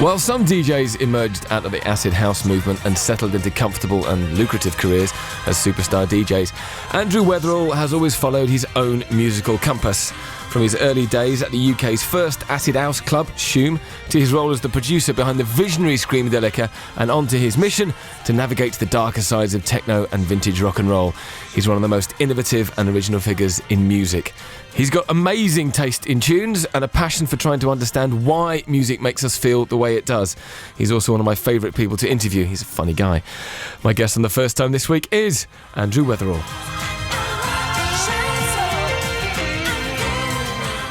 While some DJs emerged out of the acid house movement and settled into comfortable and lucrative careers as superstar DJs, Andrew Weatherall has always followed his own musical compass. From his early days at the UK's first acid house club, Shoom, to his role as the producer behind the visionary Screamadelica, and on to his mission to navigate the darker sides of techno and vintage rock and roll. He's one of the most innovative and original figures in music. He's got amazing taste in tunes and a passion for trying to understand why music makes us feel the way it does. He's also one of my favourite people to interview. He's a funny guy. My guest on The First Time this week is Andrew Weatherall.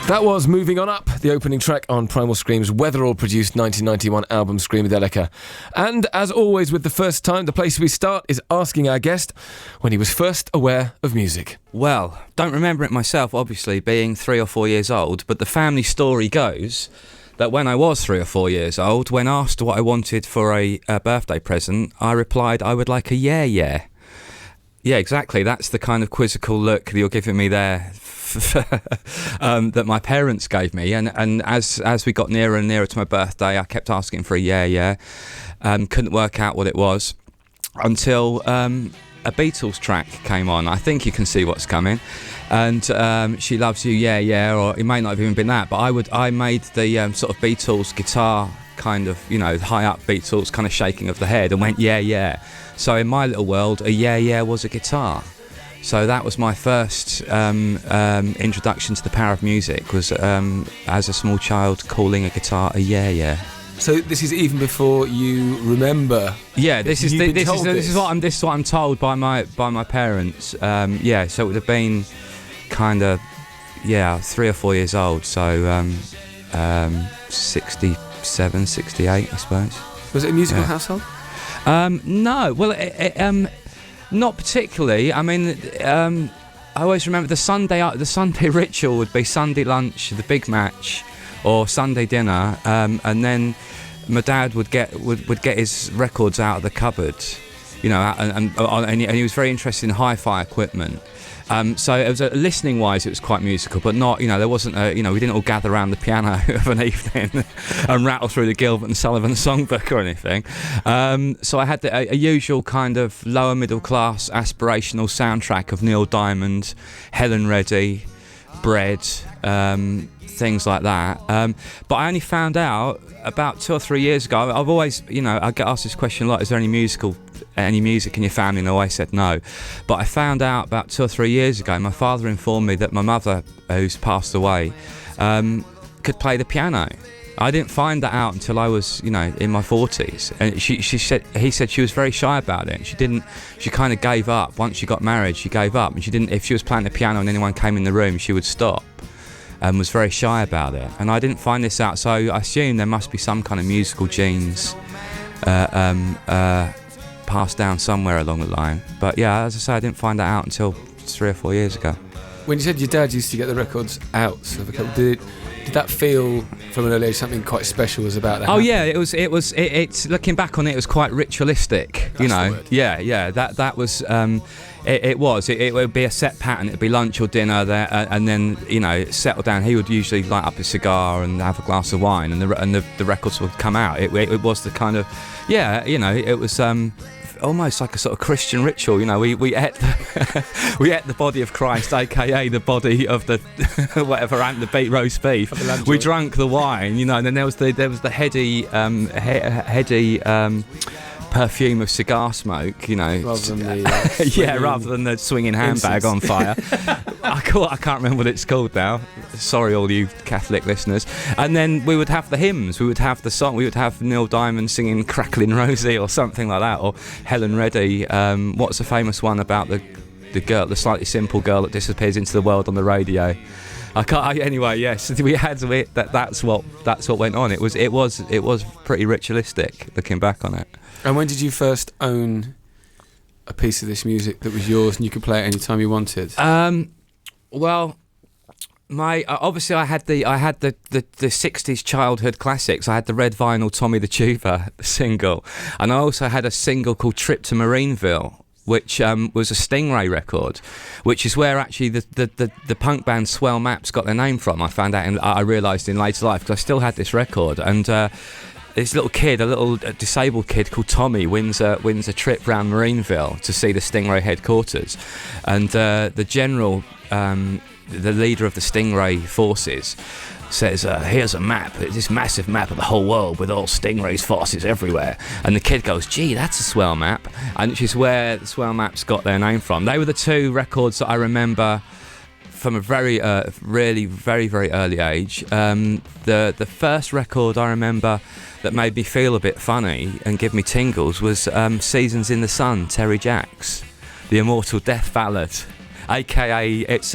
That was Moving On Up, the opening track on Primal Scream's Weatherall-produced 1991 album Screamadelica. And as always with The First Time, the place we start is asking our guest when he was first aware of music. Well, don't remember it myself, obviously, being 3 or 4 years old, but the family story goes that when I was 3 or 4 years old, when asked what I wanted for a birthday present, I replied I would like a yeah. Yeah, exactly. That's the kind of quizzical look that you're giving me there that my parents gave me. And as we got nearer and nearer to my birthday, I kept asking for a yeah. Couldn't work out what it was until a Beatles track came on. I think you can see what's coming. And She Loves You, yeah, or it may not have even been that, but I made the sort of Beatles guitar kind of, high up Beatles kind of shaking of the head and went yeah. So in my little world, a yeah was a guitar. So that was my first introduction to the power of music, was as a small child calling a guitar a yeah. So this is even before you remember. Yeah, this is what I'm told by my parents. So it would have been kind of 3 or 4 years old. So 67, 68, I suppose. Was it a musical household? No, well, not particularly. I mean, I always remember the Sunday ritual would be Sunday lunch, the big match, or Sunday dinner, and then my dad would get his records out of the cupboard, and he was very interested in hi-fi equipment. So it was listening wise, it was quite musical, but not, there wasn't we didn't all gather around the piano of an evening and rattle through the Gilbert and Sullivan songbook or anything. So I had a usual kind of lower middle class aspirational soundtrack of Neil Diamond, Helen Reddy, Bread, things like that. But I only found out about 2 or 3 years ago. I've always, I get asked this question a lot: is there any music in your family? And I always said no. But I found out about 2 or 3 years ago, my father informed me that my mother, who's passed away, could play the piano. I didn't find that out until I was, in my 40s. And he said she was very shy about it. She kind of gave up. Once she got married, she gave up. And if she was playing the piano and anyone came in the room, she would stop. And was very shy about it. And I didn't find this out, so I assume there must be some kind of musical genes passed down somewhere along the line. But yeah, as I say, I didn't find that out until 3 or 4 years ago. When you said your dad used to get the records out, did that feel from an early age something quite special was about that? Oh yeah, it's looking back on it, it was quite ritualistic. That's the word. Yeah. That was. It would be a set pattern. It'd be lunch or dinner there, and then settle down. He would usually light up a cigar and have a glass of wine, and the records would come out. It was the kind of it was almost like a sort of Christian ritual. We ate the body of Christ, aka the body of the the beef roast beef. We drank the wine, and then there was the heady perfume of cigar smoke, rather than the rather than the swinging handbag on fire. I can't remember what it's called now. Sorry, all you Catholic listeners. And then we would have the hymns. We would have the song. We would have Neil Diamond singing "Crackling Rosie" or something like that, or Helen Reddy. What's the famous one about the girl, the slightly simple girl that disappears into the world on the radio? Anyway, yes, we had that's what went on. It was pretty ritualistic looking back on it. And when did you first own a piece of this music that was yours and you could play it anytime you wanted? Well, obviously I had the 60s childhood classics. I had the red vinyl Tommy the Tuba single, and I also had a single called Trip to Marineville, which was a Stingray record, which is where actually the punk band Swell Maps got their name from. I found out, I realised in later life, because I still had this record, and this little kid, a little disabled kid called Tommy, wins a trip round Marineville to see the Stingray headquarters, and the general, the leader of the Stingray forces, says, here's a map, this massive map of the whole world with all Stingray's forces everywhere. And the kid goes, gee, that's a swell map, and which is where the swell maps got their name from. They were the two records that I remember from a very, really very, very early age. The first record I remember that made me feel a bit funny and give me tingles was Seasons in the Sun, Terry Jacks, the immortal death ballad. AKA, it's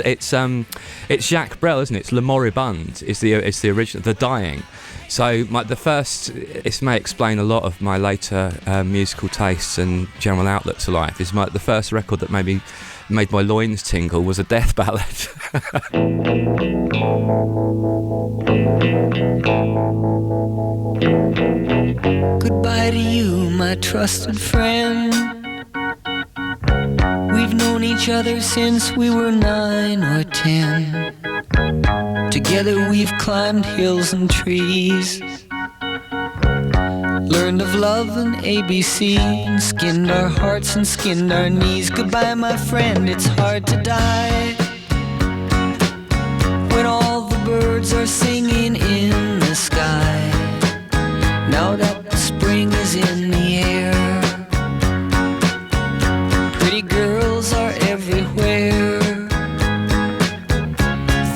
Jacques Brel, isn't it? It's Le Moribund. It's the original, The Dying. So this may explain a lot of my later musical tastes and general outlook to life. The first record that made my loins tingle was a death ballad. Goodbye to you, my trusted friend. We've known each other since we were 9 or 10. Together we've climbed hills and trees, learned of love and ABC, and skinned our hearts and skinned our knees. Goodbye, my friend, it's hard to die when all the birds are singing in the sky. Now that the spring is in the air, pretty girls are everywhere.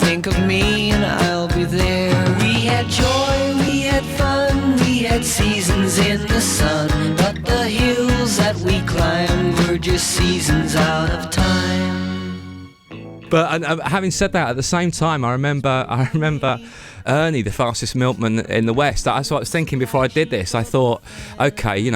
Think of me and I'll be there. We had joy, we had fun, we had seasons in the sun, but the hills that we climbed were just seasons out of time. But having said that, at the same time, I remember Ernie, the fastest milkman in the West. That's what I was thinking before I did this. I thought, okay,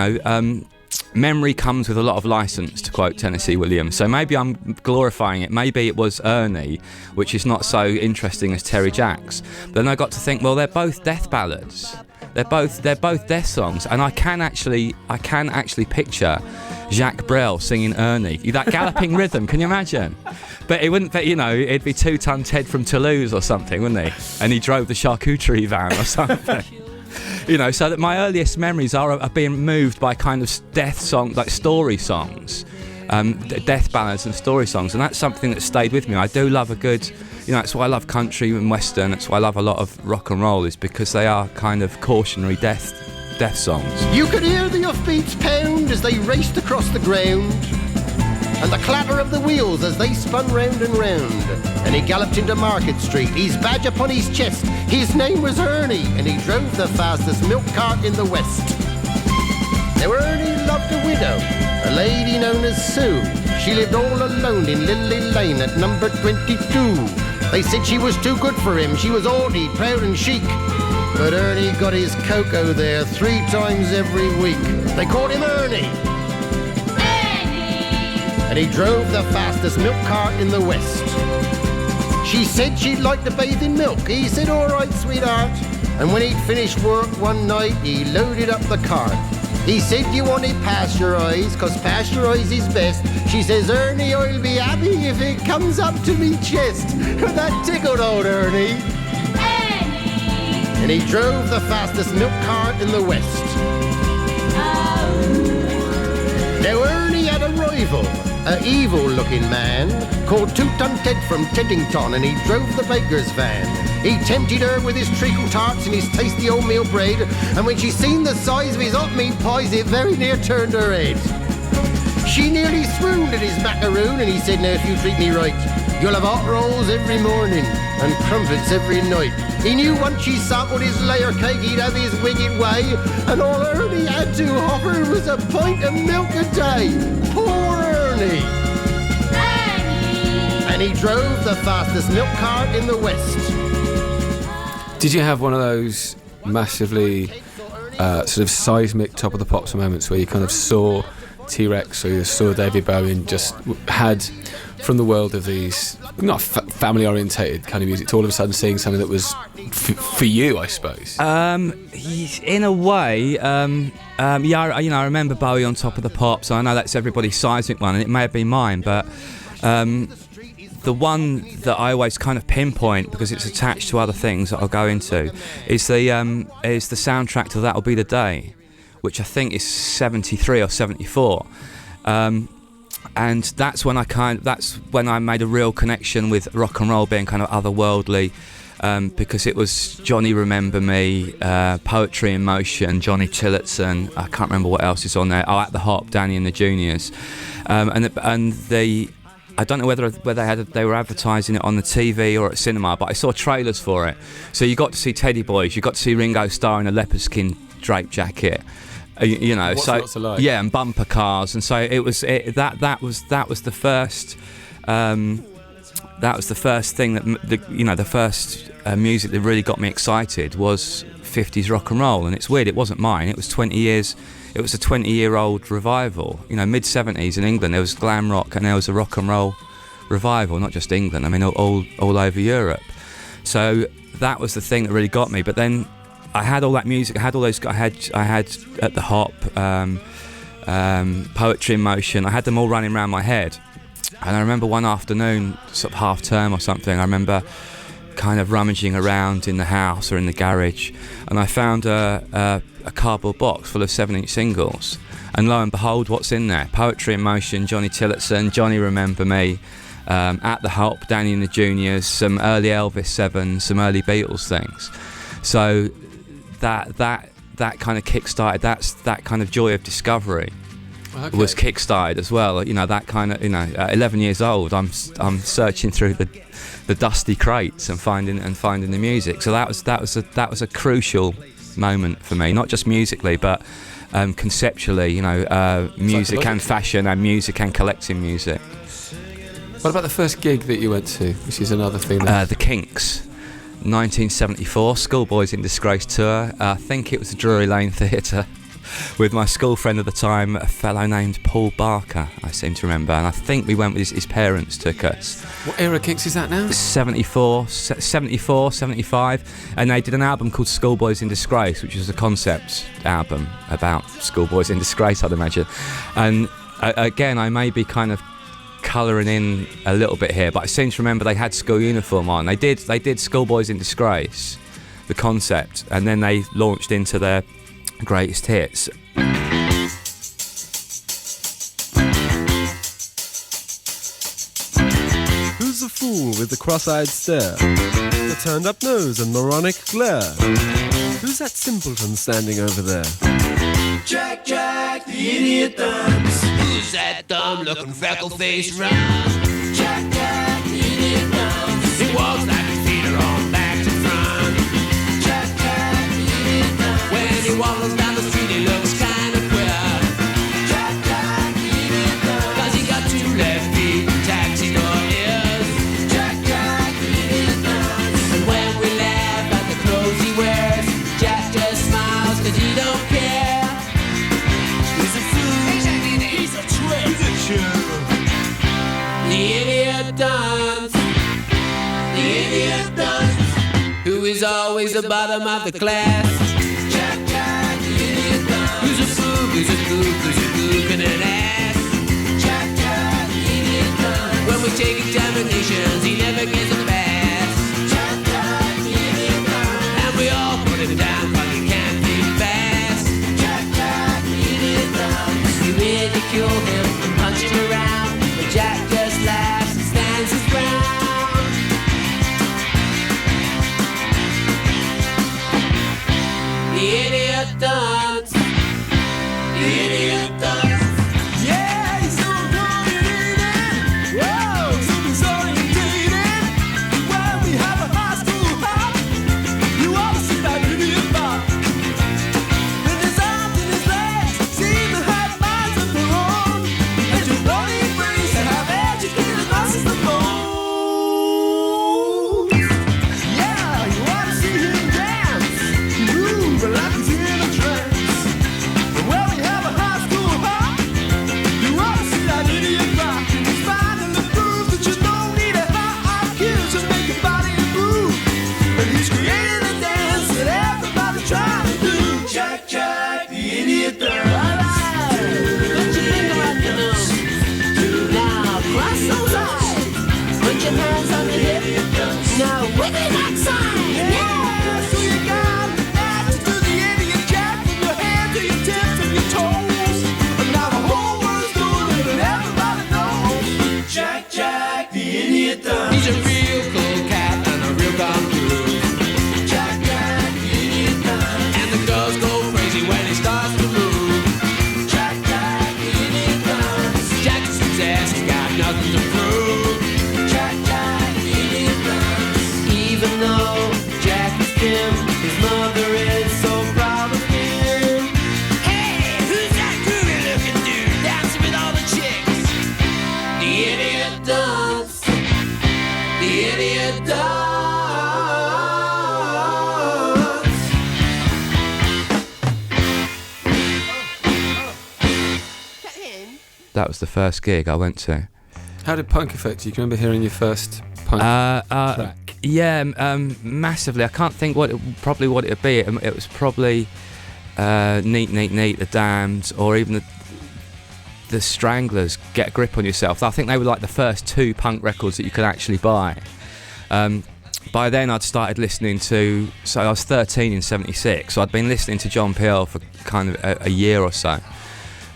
memory comes with a lot of license, to quote Tennessee Williams. So maybe I'm glorifying it. Maybe it was Ernie, which is not so interesting as Terry Jacks. Then I got to think, well, they're both death ballads. They're both death songs, and I can actually picture Jacques Brel singing Ernie. That galloping rhythm, can you imagine? But it wouldn't be, it'd be 2-ton Ted from Toulouse or something, wouldn't he? And he drove the charcuterie van or something. So that my earliest memories are being moved by kind of death songs, like story songs, death ballads and story songs, and that's something that stayed with me. I do love a good, that's why I love country and western. That's why I love a lot of rock and roll, is because they are kind of cautionary death songs. You could hear the hoofbeats pound as they raced across the ground, and the clatter of the wheels as they spun round and round. And he galloped into Market Street, his badge upon his chest. His name was Ernie, and he drove the fastest milk cart in the West. Now Ernie loved a widow, a lady known as Sue. She lived all alone in Lily Lane at number 22. They said she was too good for him, she was haughty, proud and chic. But Ernie got his cocoa there 3 times every week. They called him Ernie. And he drove the fastest milk cart in the West. She said she'd like to bathe in milk. He said, all right, sweetheart. And when he'd finished work one night, he loaded up the cart. He said, you want it pasteurised, 'cause pasteurised is best. She says, Ernie, I'll be happy if it comes up to me chest. That tickled old Ernie. And he drove the fastest milk cart in the West. Now Ernie had a rival, an evil-looking man called 2-ton Ted from Teddington, and he drove the baker's van. He tempted her with his treacle tarts and his tasty oatmeal bread, and when she seen the size of his hot meat pies, it very near turned her head. She nearly swooned at his macaroon, and he said, now if you treat me right, you'll have hot rolls every morning and crumpets every night. He knew once she sampled his layer cake, he'd have his wicked way, and all Ernie had to offer was a pint of milk a day. Poor Ernie! And he drove the fastest milk cart in the West. Did you have one of those massively sort of seismic top of the pops moments where you kind of saw T-Rex or you saw David Bowie and just had, from the world of these not family orientated kind of music, to all of a sudden seeing something that was for you, I suppose? In a way, I remember Bowie on Top of the Pops. I know that's everybody's seismic one, and it may have been mine, but The one that I always kind of pinpoint, because it's attached to other things that I'll go into, is the soundtrack to That'll Be the Day, which I think is 73 or 74. And that's when I made a real connection with rock and roll being kind of otherworldly, because it was Johnny Remember Me, Poetry in Motion, Johnny Tillotson, I can't remember what else is on there, At the Hop, Danny and the Juniors, I don't know whether they were advertising it on the TV or at cinema, but I saw trailers for it. So you got to see Teddy Boys, you got to see Ringo Starr in a leopard skin drape jacket, you know. What's not to like? Yeah, and bumper cars, and so that was the first. That was the first thing the first music that really got me excited was 50s rock and roll. And it's weird, it wasn't mine. It was 20 years. It was a 20-year-old revival. You know, mid-70s in England, there was glam rock and there was a rock and roll revival. Not just England, I mean, all over Europe. So that was the thing that really got me. But then I had all that music. I had all those. I had At the Hop, Poetry in Motion. I had them all running around my head. And I remember one afternoon, sort of half term or something, I remember kind of rummaging around in the house or in the garage, and I found a cardboard box full of 7-inch singles, and lo and behold, what's in there? Poetry in Motion, Johnny Tillotson, Johnny Remember Me, At the Hop, Danny and the Juniors, some early Elvis 7, some early Beatles things. So that kind of kick-started, that kind of joy of discovery. Okay. Was kick-started as well. You know, that kind of, you know, at 11 years old, I'm searching through the dusty crates and finding the music. So that was a crucial moment for me, not just musically, but conceptually. You know, music and fashion, and music and collecting music. What about the first gig that you went to, which is another thing? The Kinks, 1974, Schoolboys in Disgrace tour. I think it was the Drury Lane Theatre. With my school friend at the time, a fellow named Paul Barker, I seem to remember, and I think we went with his parents took us. What era Kinks is that now? 74, 75, and they did an album called Schoolboys in Disgrace, which was a concept album about schoolboys in disgrace, I'd imagine. And again, I may be kind of colouring in a little bit here, but I seem to remember they had school uniform on. They did Schoolboys in Disgrace, the concept, and then they launched into their greatest hits. Who's the fool with the cross-eyed stare, the turned-up nose and moronic glare? Who's that simpleton standing over there? Jack, the idiot thumbs. Who's that dumb-looking freckle-faced round? Jack, the idiot thumbs. He walks like his feet are on back to front. Jack, the idiot thumbs. When he walks down the street, he looks kind of queer. Jack, the idiot thumbs. 'Cause he got 2 left feet and taxi door ears. Jack, the idiot thumbs. And when we laugh at the clothes he wears, Jack just smiles 'cause he don't care. He's a fool. He's a trick. He's a chew. The idiot dunce. The idiot dunce. Who is always the bottom of the class. Jack, the idiot dunce. Who's a fool, who's a gook, who's a gook and an ass. Jack, the idiot dunce. When we take examinations, he never gets a pass. Jack, the idiot dunce. And we all put him down 'cause he can't think fast. Jack, the idiot dunce. We ridicule him and punch him around, but Jack just laughs and stands his ground. The idiot dunce. The idiot dunce. Yeah, he's so good at it. Whoa, your hands on your hip. Now wiggle that side. Yeah. So you got to do the idiot jack from your head to your tips and your toes. And now the whole world's doing it and everybody knows. Jack, Jack, the idiot does. He's a real cool cat and a real dumb dude. Jack, Jack, the idiot does. And the girls go crazy when he starts to move. Jack, Jack, the idiot does. Jack is his ass, he got nothing to prove. Jack, Jack, the idiot does. Even though Jack is dim, his mother is so proud of him. Hey, who's that groovy looking dude dancing with all the chicks? The idiot does. The idiot does. That was the first gig I went to. How did punk affect you? Do you remember hearing your first punk track? Yeah, massively. I can't think what it would be. It was probably Neat, The Damned, or even the Stranglers, Get a Grip on Yourself. I think they were like the first two punk records that you could actually buy. By then I'd started listening to, so I was 13 in 76, so I'd been listening to John Peel for kind of a year or so.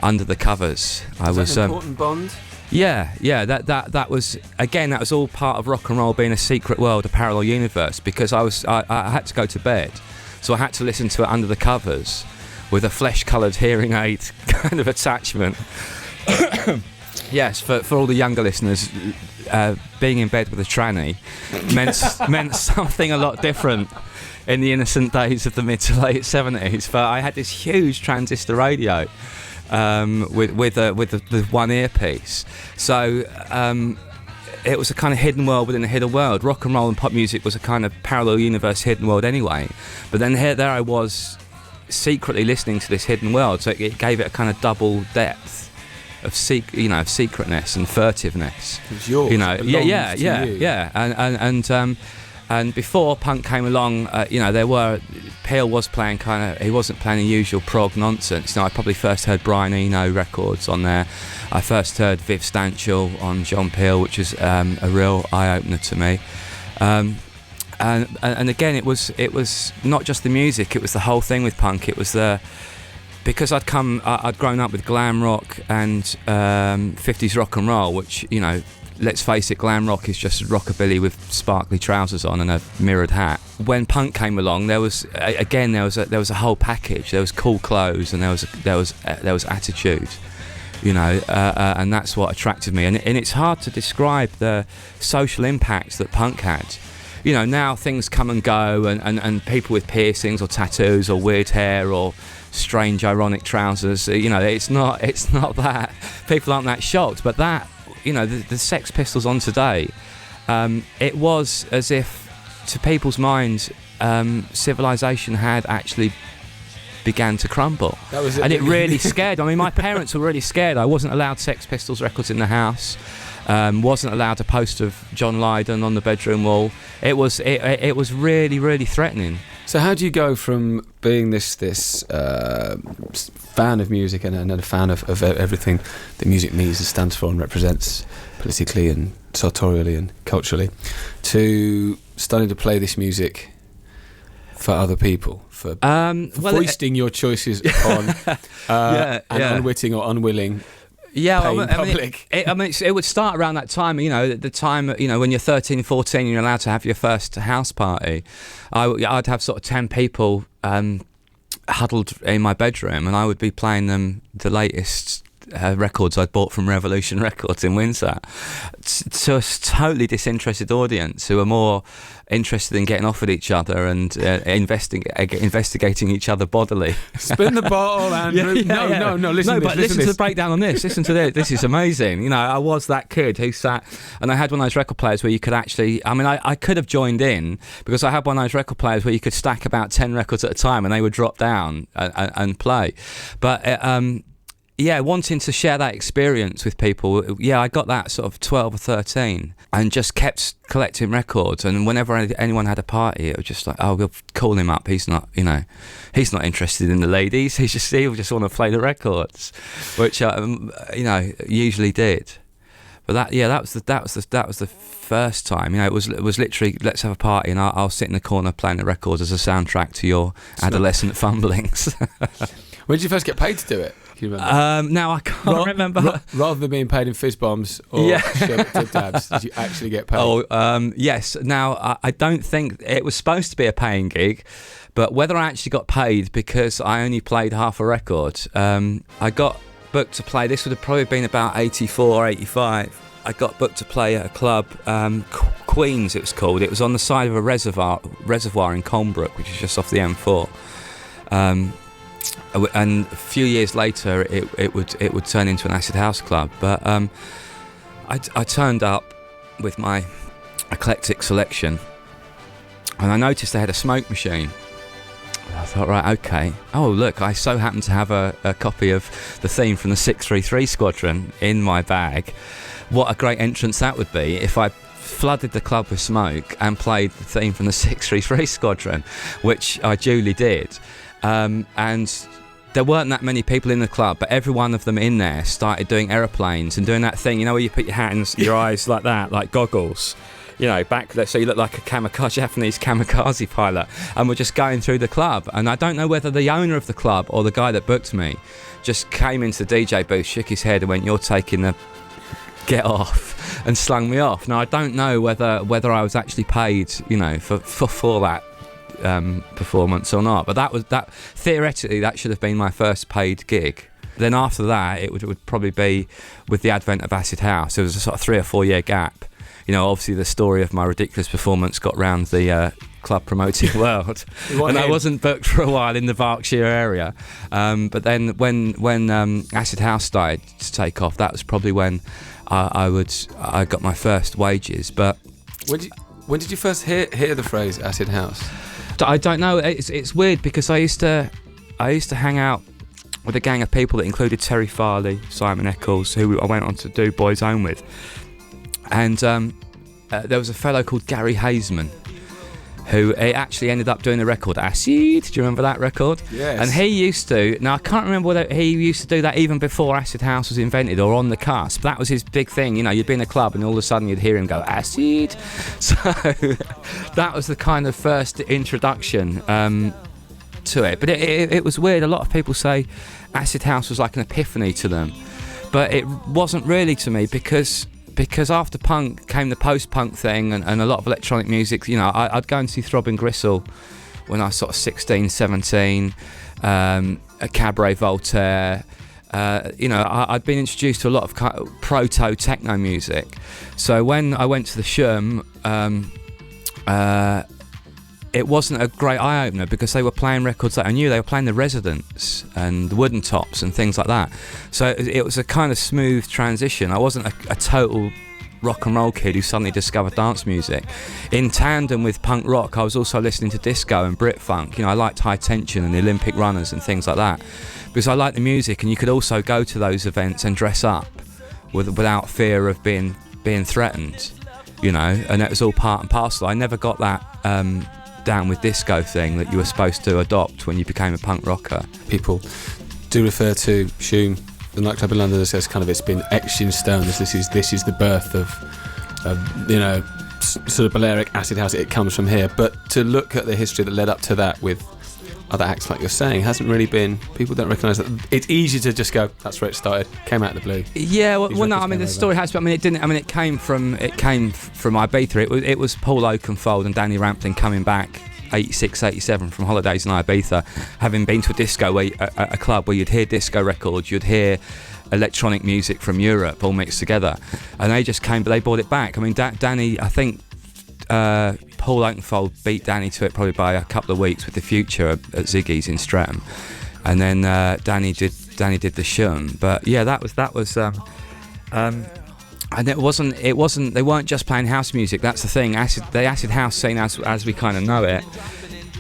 Under the Covers. Was that an important bond? Yeah, that was, again, that was all part of rock and roll being a secret world, a parallel universe, because I had to go to bed, so I had to listen to it under the covers with a flesh-coloured hearing aid kind of attachment. Yes, for all the younger listeners, being in bed with a tranny meant something a lot different in the innocent days of the mid to late 70s, but I had this huge transistor radio with one earpiece. So it was a kind of hidden world within a hidden world. Rock and roll and pop music was a kind of parallel universe, hidden world anyway. But then there I was secretly listening to this hidden world, so it gave it a kind of double depth of secretness and furtiveness. It was yours. And before punk came along, Peel was playing he wasn't playing the usual prog nonsense. I probably first heard Brian Eno records on there. I first heard Viv Stanchel on John Peel, which was a real eye-opener to me. And again, it was not just the music, it was the whole thing with punk. It was because I'd grown up with glam rock and 50s rock and roll, which, let's face it, glam rock is just rockabilly with sparkly trousers on and a mirrored hat. When punk came along, there was a whole package. There was cool clothes and there was attitude, and that's what attracted me. And it's hard to describe the social impact that punk had. Now things come and go, and people with piercings or tattoos or weird hair or strange ironic trousers. It's not that people aren't that shocked, but that. The Sex Pistols on today, it was as if, to people's minds, civilization had actually began to crumble. That was it. And it really scared. I mean, my parents were really scared. I wasn't allowed Sex Pistols records in the house. Wasn't allowed a poster of John Lydon on the bedroom wall. It was really, really threatening. So how do you go from being this fan of music and a fan of everything that music means and stands for and represents politically and sartorially and culturally, to starting to play this music for other people, for foisting your choices on unwitting or unwilling public? It would start around that time, the time, when you're 13, 14, you're allowed to have your first house party. I'd have sort of 10 people huddled in my bedroom, and I would be playing them the latest records I'd bought from Revolution Records in Windsor to a totally disinterested audience who are more interested in getting off at each other and investigating each other bodily. Spin the bottle, Andrew. No, listen to the breakdown on this. Listen to this. This is amazing. I was that kid who sat, and I had one of those record players where you could actually, I could have joined in, because I had one of those record players where you could stack about 10 records at a time and they would drop down and play. But wanting to share that experience with people. I got that sort of 12 or 13 and just kept collecting records. And whenever anyone had a party, it was just like, oh, we'll call him up. He's not interested in the ladies. He'll just want to play the records, which, usually did. But that was the first time. You know, it was literally, let's have a party, and I'll sit in the corner playing the records as a soundtrack to your adolescent fumblings. When did you first get paid to do it? Can you remember? Now I can't remember. Rather than being paid in fizz bombs or sherbet tip tabs, did you actually get paid? Yes. Now I don't think it was supposed to be a paying gig, but whether I actually got paid because I only played half a record, I got booked to play. This would have probably been about 84 or 85. I got booked to play at a club, Queens it was called. It was on the side of a reservoir in Colnbrook, which is just off the M4. And a few years later, it would turn into an acid house club. But I turned up with my eclectic selection, and I noticed they had a smoke machine. I thought, right, okay. Oh, look, I so happen to have a copy of the theme from the 633 Squadron in my bag. What a great entrance that would be if I flooded the club with smoke and played the theme from the 633 Squadron, which I duly did. And there weren't that many people in the club, but every one of them in there started doing aeroplanes and doing that thing, you know, where you put your hands, your eyes like that, like goggles. You know, back there, so you look like a Japanese kamikaze pilot, and we're just going through the club. And I don't know whether the owner of the club or the guy that booked me just came into the DJ booth, shook his head and went, "You're taking the get off," and slung me off. Now I don't know whether I was actually paid, you know, for that performance or not. But that theoretically that should have been my first paid gig. Then after that, it would probably be with the advent of acid house. There was a sort of 3 or 4 year gap. You know, obviously the story of my ridiculous performance got round the club promoting world, and I wasn't booked for a while in the Berkshire area. But then when acid house started to take off, that was probably when I got my first wages. But when did you first hear the phrase acid house? I don't know. It's weird because I used to hang out with a gang of people that included Terry Farley, Simon Eccles, who I went on to do Boys Home with. And there was a fellow called Gary Hazeman who actually ended up doing the record Acid. Do you remember that record? Yes. And he used to, now I can't remember whether he used to do that even before acid house was invented or on the cusp. That was his big thing. You know, you'd be in a club and all of a sudden you'd hear him go Acid. So that was the kind of first introduction to it. But it was weird. A lot of people say acid house was like an epiphany to them, but it wasn't really to me because after punk came the post-punk thing and a lot of electronic music. You know, I'd go and see Throbbing Gristle when I was sort of 16, 17, a Cabaret Voltaire. You know, I'd been introduced to a lot of proto-techno music. So when I went to the Shoom, it wasn't a great eye-opener because they were playing records that I knew. They were playing the Residents and the Wooden Tops and things like that. So it was a kind of smooth transition. I wasn't a total rock and roll kid who suddenly discovered dance music. In tandem with punk rock, I was also listening to disco and Brit funk. You know, I liked High Tension and the Olympic Runners and things like that because I liked the music, and you could also go to those events and dress up without fear of being threatened. You know, and it was all part and parcel. I never got that down with disco thing that you were supposed to adopt when you became a punk rocker. People do refer to Shoom, the nightclub in London, as kind of, it's been etched in stone. This is the birth of you know, sort of Balearic acid house. It comes from here. But to look at the history that led up to that with other acts, like you're saying, hasn't really been. People don't recognise that. It's easy to just go, that's where it started. Came out of the blue. Yeah, well no, I mean the story has. But I mean, it didn't. I mean, it came from Ibiza. It was Paul Oakenfold and Danny Rampling coming back 86, 87 from holidays in Ibiza, having been to a disco a club where you'd hear disco records, you'd hear electronic music from Europe all mixed together, and they just came. But they brought it back. I mean, Danny, I think. Paul Oakenfold beat Danny to it probably by a couple of weeks with The Future at Ziggy's in Streatham, and then Danny did the Shoom. But yeah, that was and it wasn't they weren't just playing house music. That's the thing. The acid house scene as we kind of know it,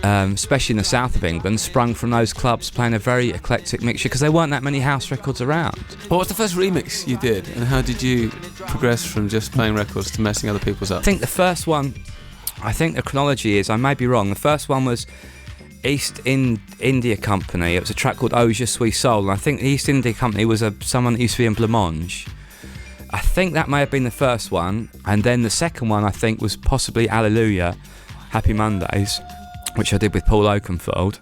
especially in the south of England, sprung from those clubs playing a very eclectic mixture because there weren't that many house records around. What was the first remix you did, and how did you progress from just playing records to messing other people's up? I think the first one, I think the chronology is, I may be wrong, the first one was East India Company. It was a track called Oh Je Suis Soul, and I think the East India Company was someone that used to be in Blancmange. I think that may have been the first one, and then the second one I think was possibly Hallelujah, Happy Mondays, which I did with Paul Oakenfold.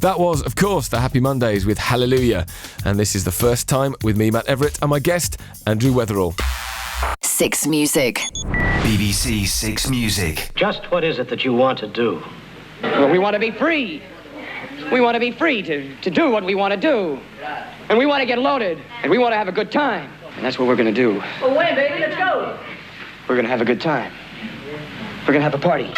That was, of course, the Happy Mondays with Hallelujah. And this is the first time with me, Matt Everett, and my guest, Andrew Weatherall. Six Music. BBC Six Music. Just what is it that you want to do? Well, we want to be free. We want to be free to do what we want to do. And we want to get loaded. And we want to have a good time. And that's what we're going to do. Well, when, baby? Let's go. We're going to have a good time. We're going to have a party.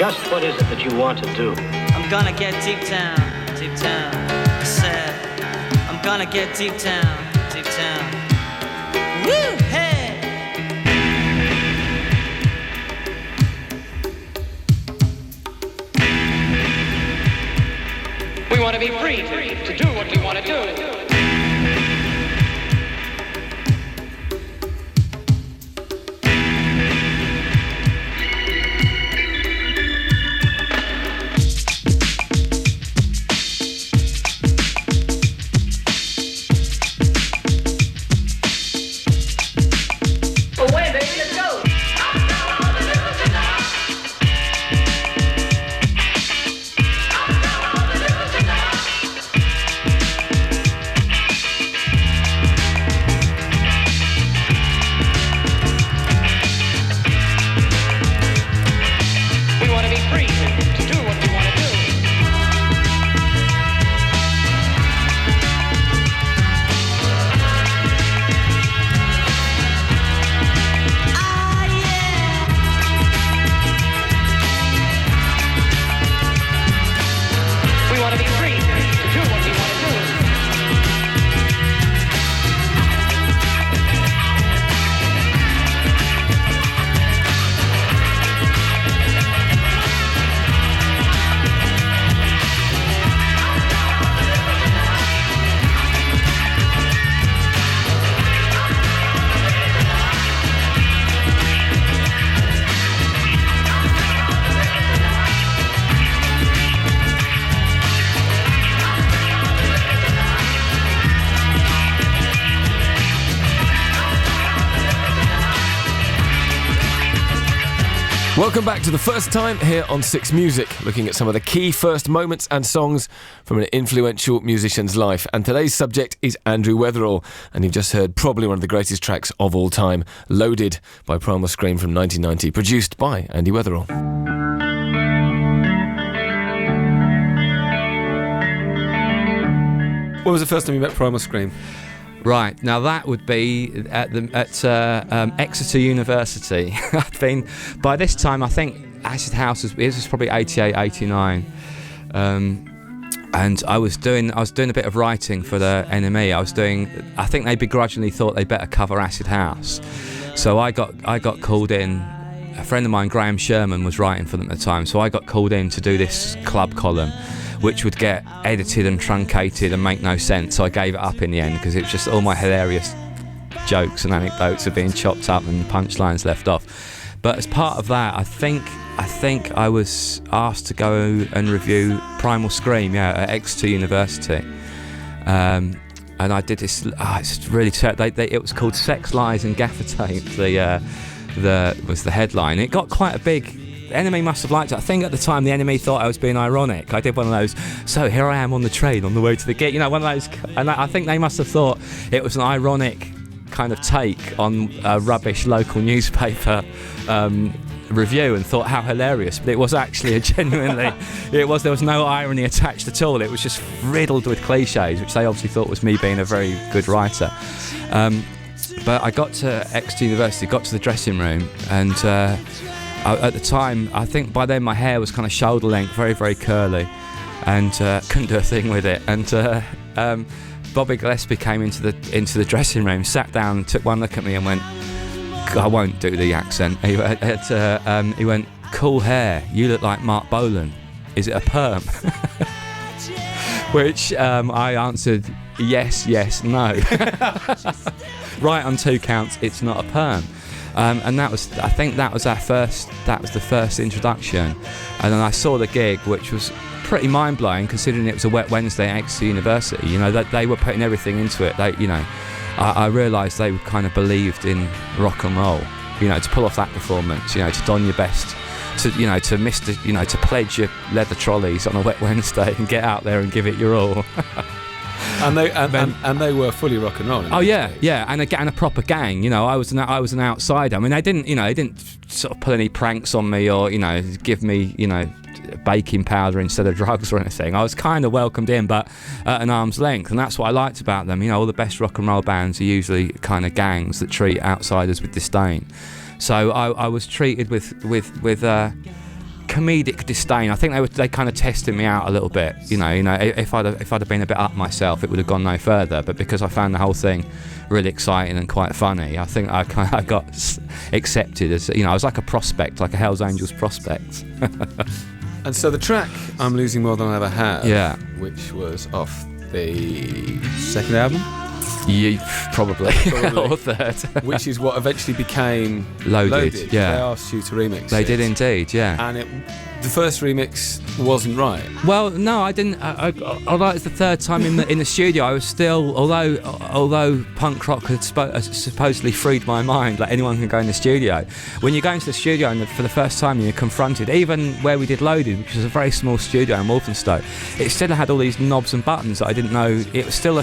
Just what is it that you want to do? I'm gonna get deep down, I said. I'm gonna get deep down. Woo, hey! We want to be free to do what we want to do. Welcome back to The First Time here on Six Music, looking at some of the key first moments and songs from an influential musician's life. And today's subject is Andrew Weatherall, and you've just heard probably one of the greatest tracks of all time, Loaded by Primal Scream from 1990, produced by Andy Weatherall. When was the first time you met Primal Scream? Right, now that would be at Exeter University. I'd been, by this time, I think Acid House was probably 88, 89. And I was doing a bit of writing for the NME. I think they begrudgingly thought they better cover Acid House. So I got called in. A friend of mine, Graham Sherman, was writing for them at the time. So I got called in to do this club column, which would get edited and truncated and make no sense. So I gave it up in the end because it was just all my hilarious jokes and anecdotes are being chopped up and punchlines left off. But as part of that, I think I was asked to go and review Primal Scream, at Exeter University. And I did this. It's really it was called Sex, Lies and Gaffer Tape. Was the headline. It got quite a big. The enemy must have liked it. I think at the time the enemy thought I was being ironic. I did one of those, so here I am on the train on the way to the gig, one of those, and I think they must have thought it was an ironic kind of take on a rubbish local newspaper review and thought how hilarious, but it was actually there was no irony attached at all. It was just riddled with cliches, which they obviously thought was me being a very good writer. But I got to Exeter University, got to the dressing room, and at the time, I think by then my hair was kind of shoulder length, very, very curly, and couldn't do a thing with it. And Bobby Gillespie came into the dressing room, sat down, took one look at me and went, I won't do the accent. He went, cool hair, you look like Mark Bolan. Is it a perm? Which I answered, yes, no. Right on 2 counts, it's not a perm. And that was the first introduction. And then I saw the gig, which was pretty mind-blowing considering it was a wet Wednesday at Exeter University. That they were putting everything into it. I realised they kind of believed in rock and roll. To pull off that performance, to don your best, to pledge your leather trolleys on a wet Wednesday and get out there and give it your all. And they were fully rock and roll. Oh yeah, and a proper gang. I was an outsider. I mean, they didn't sort of pull any pranks on me or give me baking powder instead of drugs or anything. I was kind of welcomed in, but at an arm's length, and that's what I liked about them. All the best rock and roll bands are usually kind of gangs that treat outsiders with disdain. So I was treated with comedic disdain. I think they kind of tested me out a little bit. If I'd have been a bit up myself, it would have gone no further. But because I found the whole thing really exciting and quite funny, I think I got accepted as I was like a prospect, like a Hells Angels prospect. And so the track "I'm Losing More Than I Ever Have," which was off the second album. Probably. Or third. Which is what eventually became Loaded. Yeah. They asked you to remix They it. did indeed, yeah. And the first remix wasn't right. Well, no, I didn't. Although it's the third time in the studio, I was still. Although punk rock had supposedly freed my mind, like anyone can go in the studio. When you go into the studio and for the first time you're confronted, even where we did Loaded, which was a very small studio in Walthamstow, it still had all these knobs and buttons that I didn't know. It was still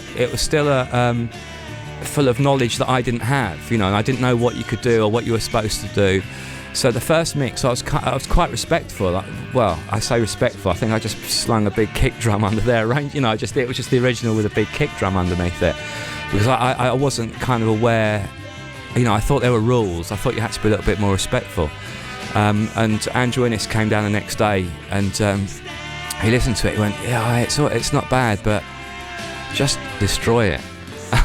a full of knowledge that I didn't have, and I didn't know what you could do or what you were supposed to do. So the first mix, I was quite respectful. I say respectful. I think I just slung a big kick drum under there. It was just the original with a big kick drum underneath it, because I wasn't kind of aware. I thought there were rules. I thought you had to be a little bit more respectful. And Andrew Innes came down the next day and he listened to it. He went, "Yeah, it's not bad, but just destroy it."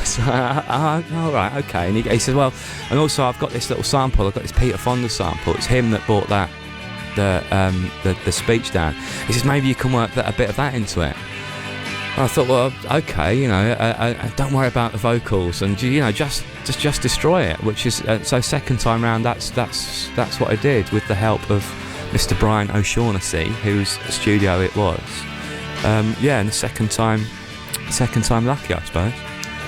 So, all right, okay. And he said, well, and also I've got this little sample. I've got this Peter Fonda sample. It's him that brought the speech down. He says, maybe you can work a bit of that into it. And I thought, well, okay, don't worry about the vocals, and just destroy it. Which is so second time round. That's what I did with the help of Mr. Brian O'Shaughnessy, whose studio it was. And the second time lucky, I suppose.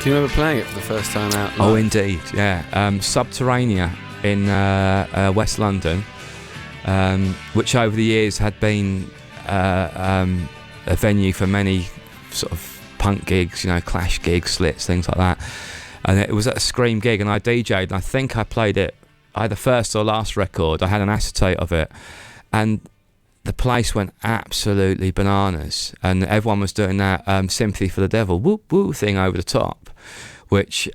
Do you remember playing it for the first time out? Oh, indeed, yeah. Subterranea in West London. which over the years had been a venue for many sort of punk gigs, you know, Clash gigs, Slits, things like that. And it was at a Scream gig, and I DJ'd, and I think I played it either first or last record. I had an acetate of it, and the place went absolutely bananas, and everyone was doing that Sympathy for the Devil whoop whoop thing over the top, which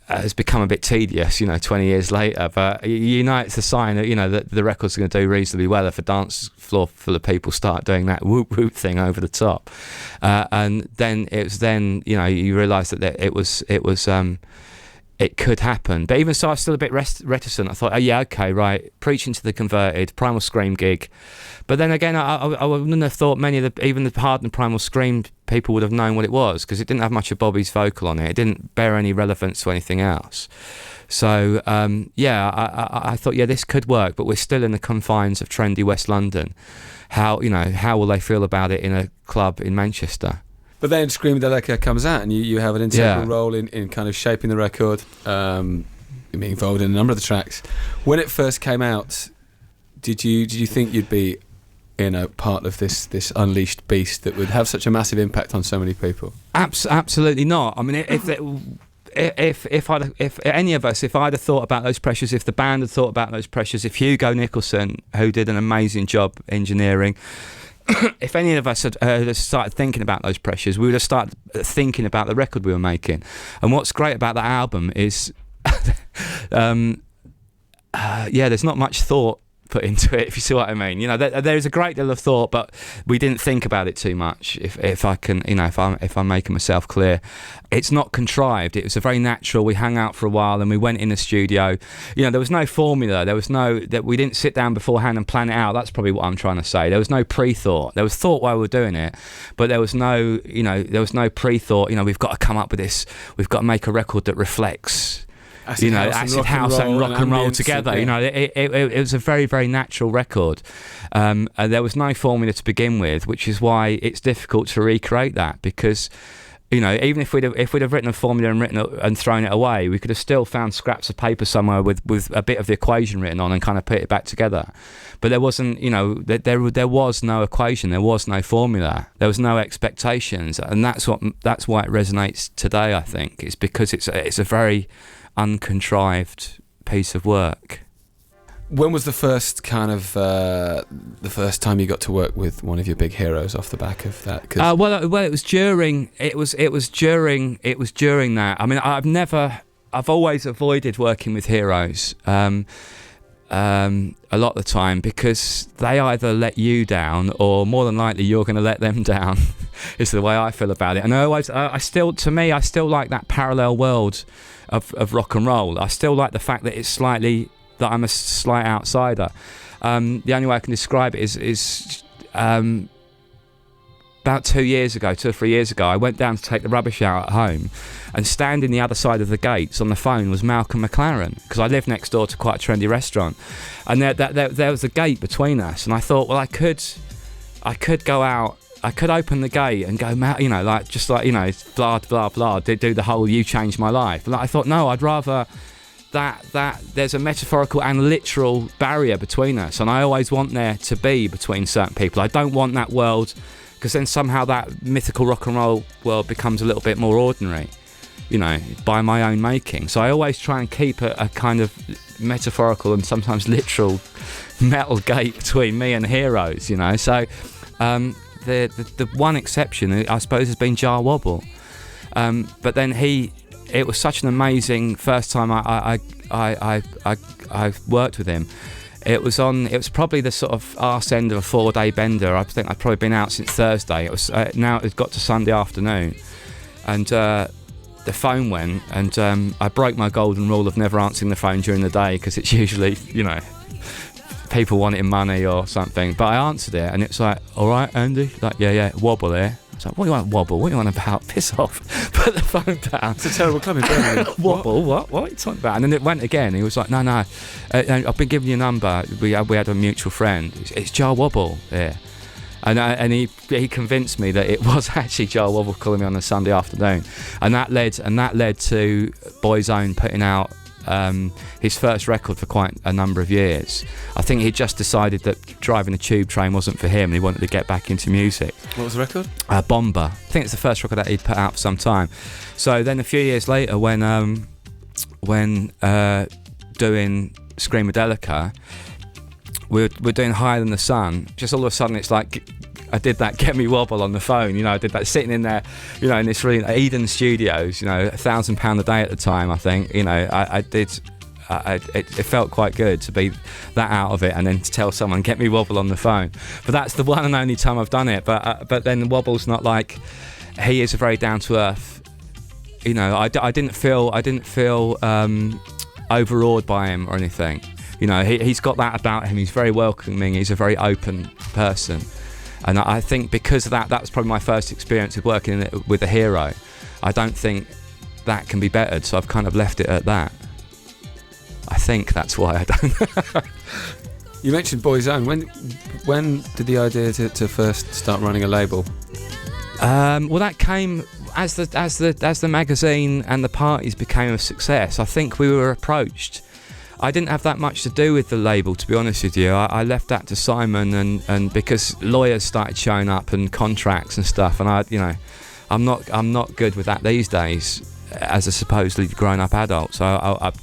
has become a bit tedious, you know, 20 years later, but you know it's a sign that, you know, that the record's going to do reasonably well if a dance floor full of people start doing that whoop whoop thing over the top. And then you know, you realise that it could happen. But even so, I was still a bit reticent. I thought, oh yeah, okay, right, Preaching to the Converted, Primal Scream gig. But then again, I wouldn't have thought many of even the hardened Primal Scream people would have known what it was, because it didn't have much of Bobby's vocal on it. It didn't bear any relevance to anything else. So, I thought, yeah, this could work, but we're still in the confines of trendy West London. How will they feel about it in a club in Manchester? But then Screamadelica comes out, and you have an integral role in kind of shaping the record, being involved in a number of the tracks. When it first came out, did you think you'd be part of this unleashed beast that would have such a massive impact on so many people? Absolutely not. I mean, if any of us, if I'd have thought about those pressures, if the band had thought about those pressures, if Hugo Nicholson, who did an amazing job engineering, if any of us had started thinking about those pressures, we would have started thinking about the record we were making. And what's great about that album is, there's not much thought put into it, if you see what I mean. You know, there's a great deal of thought, but we didn't think about it too much. If I'm making myself clear, it's not contrived. It was a very natural. We hung out for a while, and we went in the studio. You know, there was no formula. There was we didn't sit down beforehand and plan it out. That's probably what I'm trying to say. There was no pre-thought. There was thought while we were doing it, but there was no pre-thought. You know, we've got to come up with this. We've got to make a record that reflects, acid house and rock and roll together. You know, it was a very, very natural record. And there was no formula to begin with, which is why it's difficult to recreate that, because, you know, even if we'd have written a formula and thrown it away, we could have still found scraps of paper somewhere with a bit of the equation written on and kind of put it back together. But there wasn't, you know, there was no equation, there was no formula, there was no expectations, and that's why it resonates today. I think it's because it's a very uncontrived piece of work. When was the first kind of the first time you got to work with one of your big heroes off the back of that? Well, it was during that. I mean, I've always avoided working with heroes a lot of the time, because they either let you down, or more than likely you're going to let them down. Is the way I feel about it. And I still like that parallel world of rock and roll. I still like the fact that I'm a slight outsider. The only way I can describe it is about 2 or 3 years ago, I went down to take the rubbish out at home, and standing the other side of the gates on the phone was Malcolm McLaren, because I live next door to quite a trendy restaurant, and there was a gate between us, and I thought, well, I could go out, I could open the gate and go, you know, like, just like, you know, blah blah blah, do the whole "you changed my life." But I thought, no, I'd rather that there's a metaphorical and literal barrier between us, and I always want there to be between certain people. I don't want that world, because then somehow that mythical rock and roll world becomes a little bit more ordinary, you know, by my own making. So I always try and keep a kind of metaphorical and sometimes literal metal gate between me and heroes, you know. So the one exception, I suppose, has been Jar Wobble. But then it was such an amazing first time I worked with him. It was probably the sort of arse end of a 4-day bender. I think I'd probably been out since Thursday. It was now it got to Sunday afternoon, and the phone went, and I broke my golden rule of never answering the phone during the day, because it's usually, you know, people wanting money or something. But I answered it, and it's like, "All right, Andy?" Like, yeah, Wobble here. I was like, "What do you want, Wobble? What do you want about? Piss off." Put the phone down. It's a terrible club in Birmingham. Wobble? What are you talking about? And then it went again. He was like, no, I've been giving you a number. We had a mutual friend. It's Jar Wobble here. And he convinced me that it was actually Jar Wobble calling me on a Sunday afternoon. And that led to Boyzone putting out his first record for quite a number of years. I think he just decided that driving a tube train wasn't for him and he wanted to get back into music. What was the record? Bomber. I think it's the first record that he'd put out for some time. So then a few years later, when doing Screamadelica, we're doing Higher Than the Sun. Just all of a sudden, it's like I did that Get Me Wobble on the phone. I did that sitting in there, in this really Eden Studios. £1,000 a day at the time. I think. I did. It felt quite good to be that out of it and then to tell someone Get Me Wobble on the phone. But that's the one and only time I've done it. But then Wobble's not like, he is a very down to earth. I didn't feel overawed by him or anything. He's got that about him. He's very welcoming. He's a very open person, and I think because of that, that's probably my first experience of working with a hero. I don't think that can be bettered, so I've kind of left it at that. I think that's why I don't. You mentioned Boy's Own. When did the idea to first start running a label? Well, that came as the magazine and the parties became a success. I think we were approached. I didn't have that much to do with the label, to be honest with you. I left that to Simon, and because lawyers started showing up and contracts and stuff, and I'm not good with that these days as a supposedly grown-up adult. So I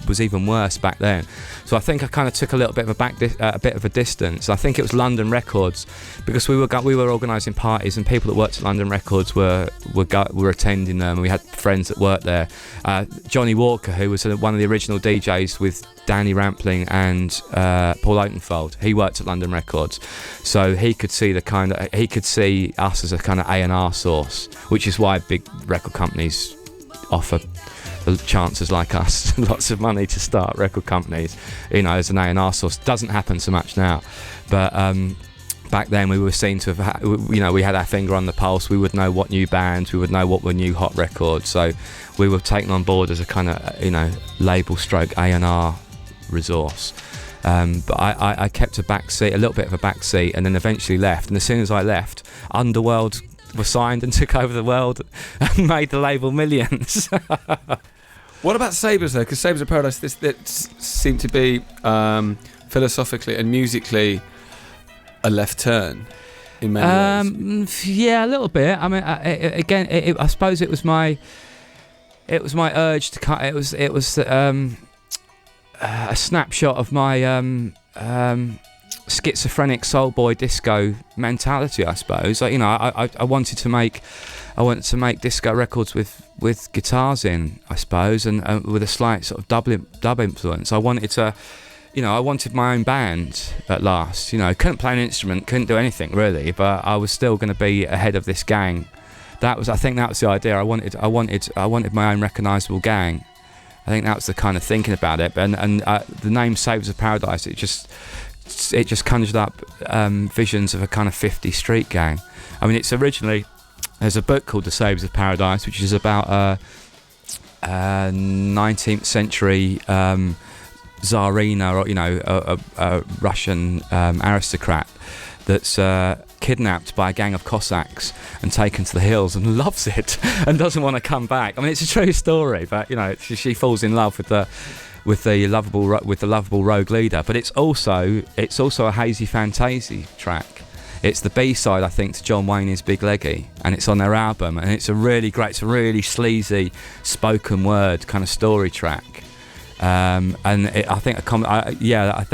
was even worse back then. So I think I kind of took a little bit of a bit of a distance. I think it was London Records, because we were organising parties and people that worked at London Records were attending them. And we had friends that worked there. Johnny Walker, who was one of the original DJs with Danny Rampling and Paul Oakenfold, he worked at London Records, so he could see us as a kind of A&R source, which is why big record companies offer chancers like us lots of money to start record companies, as an A&R source. Doesn't happen so much now, but back then we were seen to have we had our finger on the pulse. We would know what new bands, we would know what were new hot records, so we were taken on board as a kind of label stroke A&R resource. But I kept a little bit of a back seat, and then eventually left. And as soon as I left, Underworld were signed and took over the world and made the label millions. What about Sabres though? Because Sabres of Paradise, that seemed to be philosophically and musically a left turn in many ways. Yeah, a little bit. I mean, I suppose it was my urge to cut. It was a snapshot of my schizophrenic soul boy disco mentality, I suppose. I wanted to make disco records with guitars in, I suppose, and with a slight sort of dub influence. I wanted my own band at last. Couldn't play an instrument, couldn't do anything really, but I was still going to be ahead of this gang. I think that was the idea. I wanted my own recognisable gang. I think that was the kind of thinking about it. And the name Sabres of Paradise, it just conjured up visions of a kind of 50 street gang. I mean, it's originally, there's a book called The Sabres of Paradise, which is about a 19th century Tsarina, or a Russian aristocrat that's kidnapped by a gang of Cossacks and taken to the hills and loves it and doesn't want to come back. I mean, it's a true story, but she falls in love with the lovable rogue leader. But it's also a hazy fantasy track. It's the B-side, I think, to John Wayne's Big Leggy, and it's on their album, and it's a really sleazy spoken word kind of story track. I think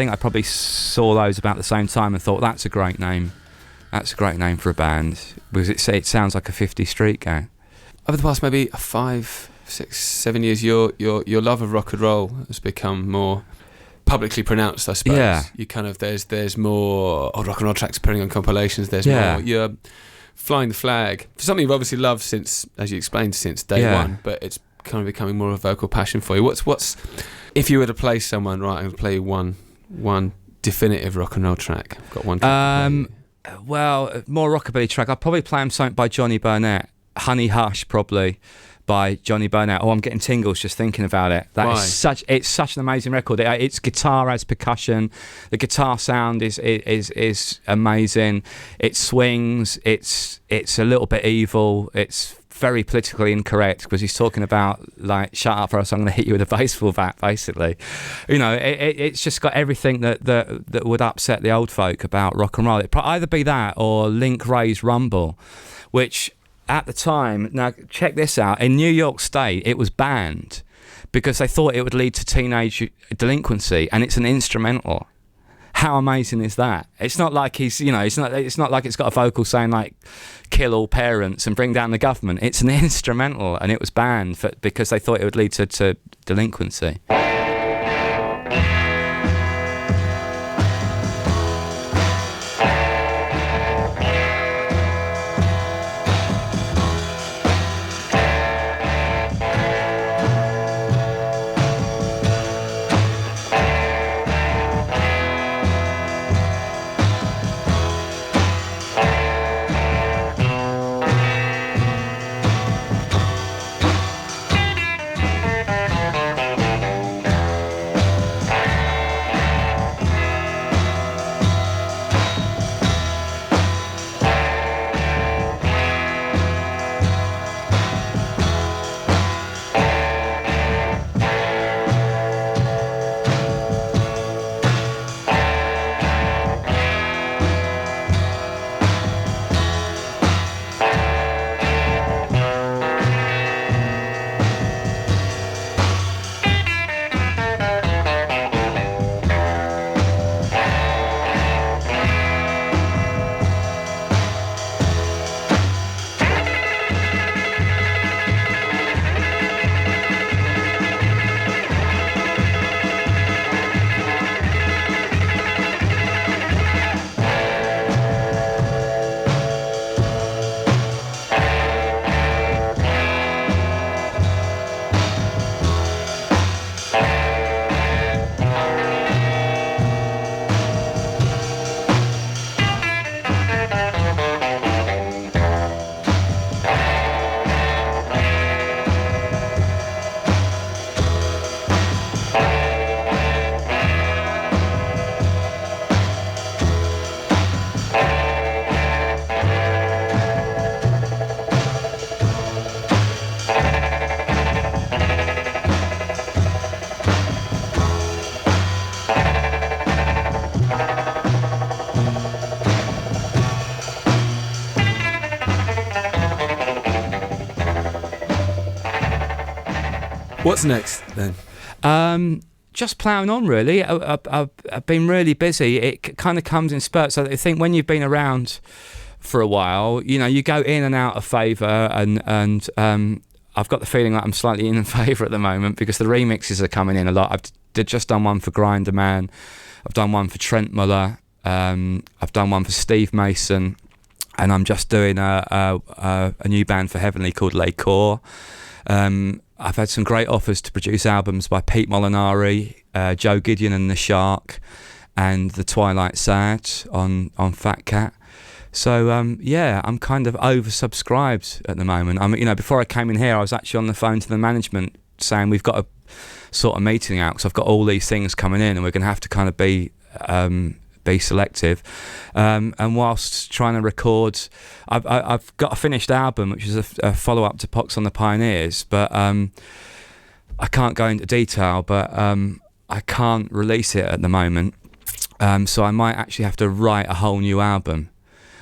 I probably saw those about the same time and thought that's a great name. That's a great name for a band, because it sounds like a 50 street gang. Over the past maybe 5, 6, 7 years, your love of rock and roll has become more publicly pronounced, I suppose. Yeah. You kind of there's more rock and roll tracks appearing on compilations. There's more. You're flying the flag for something you've obviously loved since, as you explained, since day one. But it's kind of becoming more of a vocal passion for you. What's if you were to play someone, right? I'm going to play one definitive rock and roll track. I've got one track. Well, more rockabilly track. I'd probably play something by Johnny Burnett. Honey Hush, probably, by Johnny Burnett. Oh, I'm getting tingles just thinking about it. It's such an amazing record. It's guitar as percussion. The guitar sound is amazing. It swings. It's a little bit evil. It's very politically incorrect because he's talking about like shut up or else I'm going to hit you with a baseball bat, basically. You know, it's just got everything that would upset the old folk about rock and roll. It'd either be that or Link Wray's Rumble, which at the time, now check this out, in New York State it was banned because they thought it would lead to teenage delinquency, and it's an instrumental. How amazing is that? It's not like he's, you know, it's not like it's got a vocal saying like kill all parents and bring down the government. It's an instrumental, and it was banned because they thought it would lead to delinquency. What's next then? Just ploughing on, really. I've been really busy. It kind of comes in spurts. I think when you've been around for a while, you know, you go in and out of favour, and I've got the feeling like I'm slightly in favour at the moment because the remixes are coming in a lot. I've just done one for Grinder Man. I've done one for Trent Muller. I've done one for Steve Mason, and I'm just doing a new band for Heavenly called Les Corps. I've had some great offers to produce albums by Pete Molinari, Joe Gideon and the Shark, and The Twilight Sad on Fat Cat. So yeah, I'm kind of oversubscribed at the moment. You know, before I came in here, I was actually on the phone to the management saying we've got to sort of meeting out because I've got all these things coming in, and we're going to have to kind of be selective. And whilst trying to record, I've got a finished album, which is a follow-up to Pox on the Pioneers, but I can't go into detail, but I can't release it at the moment. So I might actually have to write a whole new album,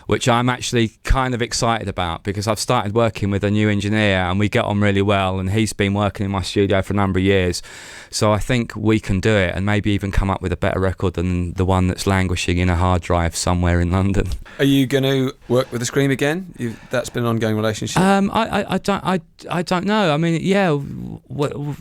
which I'm actually kind of excited about because I've started working with a new engineer and we get on really well, and he's been working in my studio for a number of years. So I think we can do it and maybe even come up with a better record than the one that's languishing in a hard drive somewhere in London. Are you going to work with the Scream again? That's been an ongoing relationship. I don't know. I mean, yeah,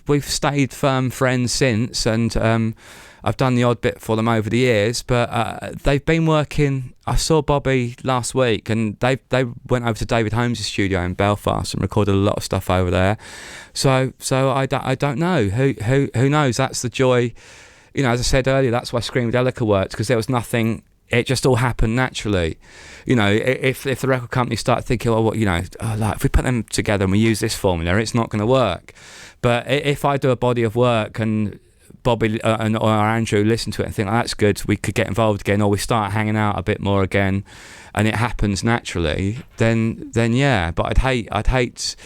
we've stayed firm friends since, and I've done the odd bit for them over the years, but they've been working. I saw Bobby last week, and they went over to David Holmes' studio in Belfast and recorded a lot of stuff over there. So I don't know. Who knows? That's the joy. You know, as I said earlier, that's why Screamadelica worked, because there was nothing. It just all happened naturally. You know, if the record company start thinking, oh, what, you know, like if we put them together and we use this formula, it's not going to work. But if I do a body of work and Bobby or Andrew listen to it and think, oh, that's good, we could get involved again, or we start hanging out a bit more again, and it happens naturally, then yeah. But I'd hate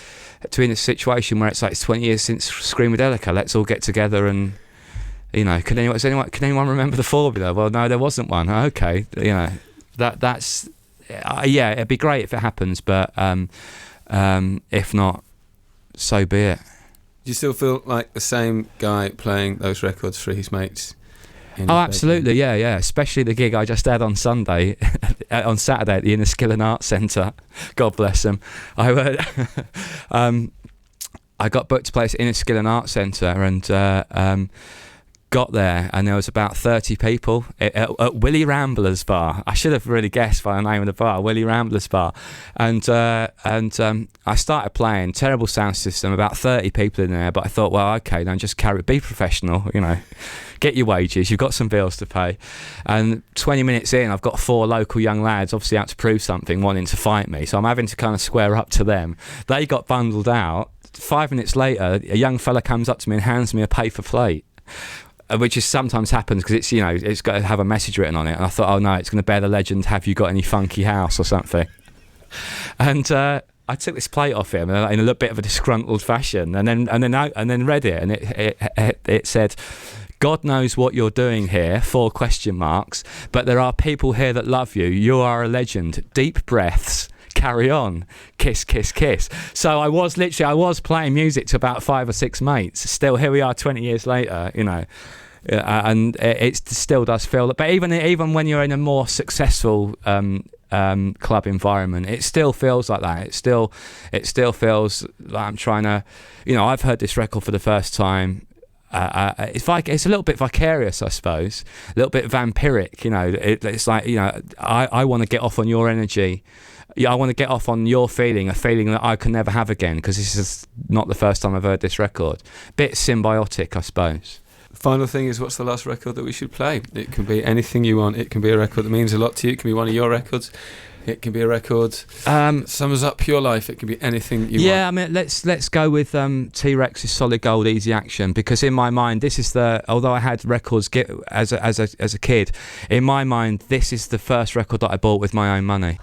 to be in a situation where it's like, it's 20 years since Screamadelica, let's all get together and, can anyone remember the formula? Well, no, there wasn't one. Okay, that's yeah, it'd be great if it happens, but if not, so be it. Do you still feel like the same guy playing those records for his mates? Oh, absolutely, yeah. Especially the gig I just had on Saturday at the Enniskillen Arts Centre. God bless them. I got booked to play at Enniskillen Arts Centre and got there, and there was about 30 people at Willie Rambler's bar. I should have really guessed by the name of the bar, Willie Rambler's bar. And I started playing, terrible sound system, about 30 people in there, but I thought, well, okay, then just be professional, get your wages, you've got some bills to pay. And 20 minutes in, I've got 4 local young lads, obviously out to prove something, wanting to fight me, so I'm having to kind of square up to them. They got bundled out. 5 minutes later, a young fella comes up to me and hands me a paper plate, which is sometimes happens because it's it's got to have a message written on it, and I thought, oh no, it's going to bear the legend, have you got any funky house or something. And I took this plate off him in a little bit of a disgruntled fashion, and then read it, and it said, God knows what you're doing here, 4 question marks, but there are people here that love you. You are a legend. Deep breaths. Carry on. Kiss, kiss, kiss. So I was playing music to about 5 or 6 mates. Still, here we are 20 years later, and it still does feel that. But even when you're in a more successful club environment, it still feels like that. It still feels like I'm trying to, I've heard this record for the first time. It's a little bit vicarious, I suppose, a little bit vampiric. It's like, I want to get off on your energy. Yeah, I want to get off on your feeling, a feeling that I can never have again, because this is not the first time I've heard this record. Bit symbiotic, I suppose. Final thing is, what's the last record that we should play? It can be anything you want. It can be a record that means a lot to you. It can be one of your records. It can be a record sums up your life. It can be anything you want. Yeah, I mean, let's go with T-Rex's Solid Gold Easy Action, because in my mind, this is although I had records as a kid, in my mind, this is the first record that I bought with my own money.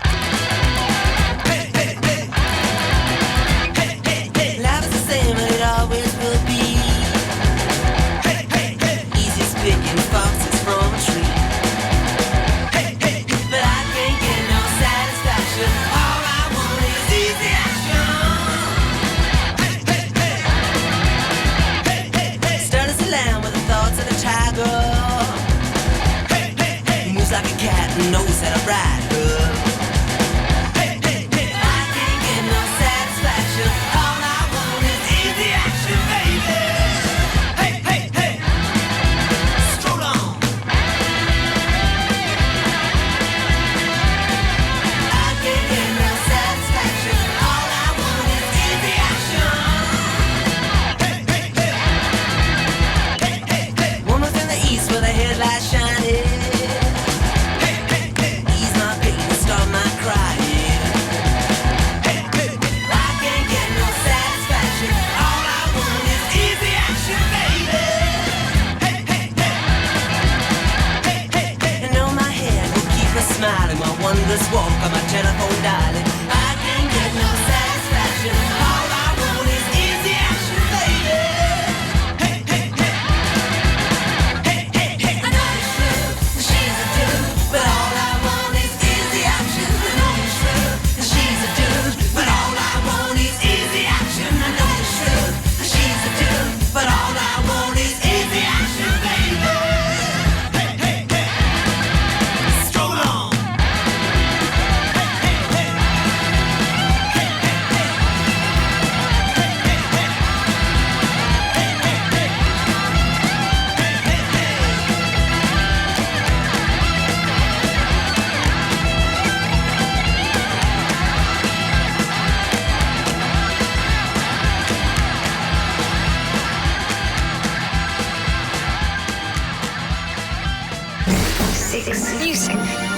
Wondrous walk on my telephone dialing. I can't get no satisfaction. All I want is easy action, baby. Hey, hey, hey. Hey, hey, hey. I know you're true, she's a dude, but all I want is easy action. I know you're true, she's a dude, but all I want is easy action. I know you're true, she's a dude, but all I want is easy action, baby. Hey, hey, hey. Stroll on. Six Music.